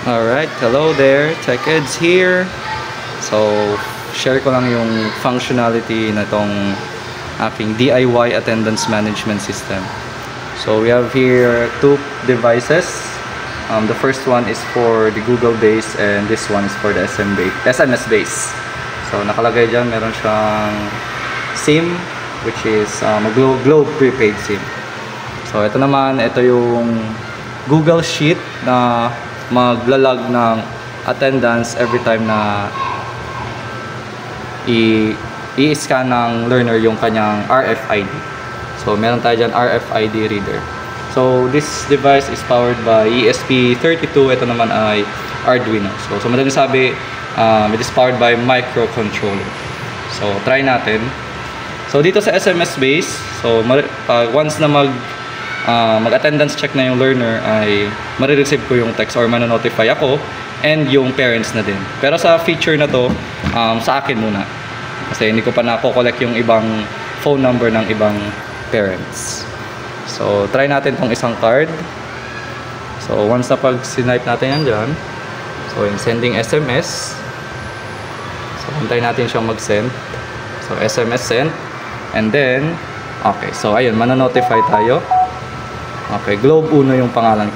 Alright, hello there, TechEds here. So, share ko lang yung functionality na itong aking DIY attendance management system. So, we have here two devices. The first one is for the Google base and this one is for the SMS base. So, nakalagay dyan, meron siyang SIM, which is Globe prepaid SIM. So, ito naman, ito yung Google Sheet na maglalag ng attendance every time na i-scan ng learner yung kanyang RFID. So, meron tayo dyan RFID reader. So, this device is powered by ESP32. Ito naman ay Arduino. So madaling sabi, it is powered by microcontroller. So, try natin. So, dito sa SMS base, so once na mag-attendance check na yung learner, ay marireceive ko yung text or manonotify ako and yung parents na din. Pero sa feature na to, sa akin muna. Kasi hindi ko pa na-collect yung ibang phone number ng ibang parents. So, try natin tong isang card. So, once na pag-snipe natin yan dyan, so, in sending SMS, so, hintayin natin siyang mag-send. So, SMS sent. And then, okay. So, ayun, manonotify tayo. Okay, Globe Uno yung pangalan.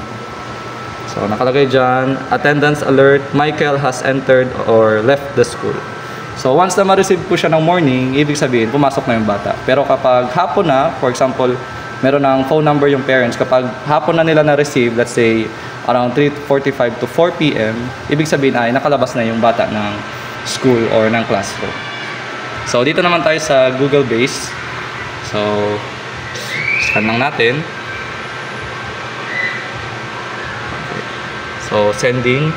So, nakalagay dyan, attendance alert, Michael has entered or left the school. So, once na ma-receive po siya ng morning, ibig sabihin, pumasok na yung bata. Pero kapag hapon na, for example, meron ng phone number yung parents, kapag hapon na nila na-receive, let's say, around 3:45 to 4 p.m., ibig sabihin ay nakalabas na yung bata ng school or ng classroom. So, dito naman tayo sa Google Base. So, scan lang natin. Okay. So, sending.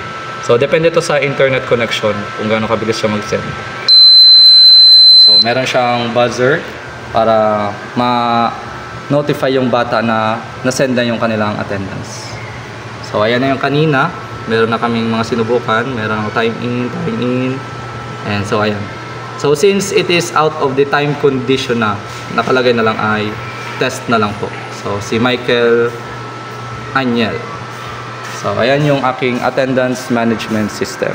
So, depende to sa internet connection kung gaano kabilis siya mag-send. So, meron siyang buzzer para ma-notify yung bata na na-send na yung kanilang attendance. So, ayan na yung kanina. Meron na kaming mga sinubukan. Meron time in. And so, ayan. So, since it is out of the time condition na, nakalagay na lang ay test na lang po. So, si Michael Aniel. So, ayan yung aking attendance management system.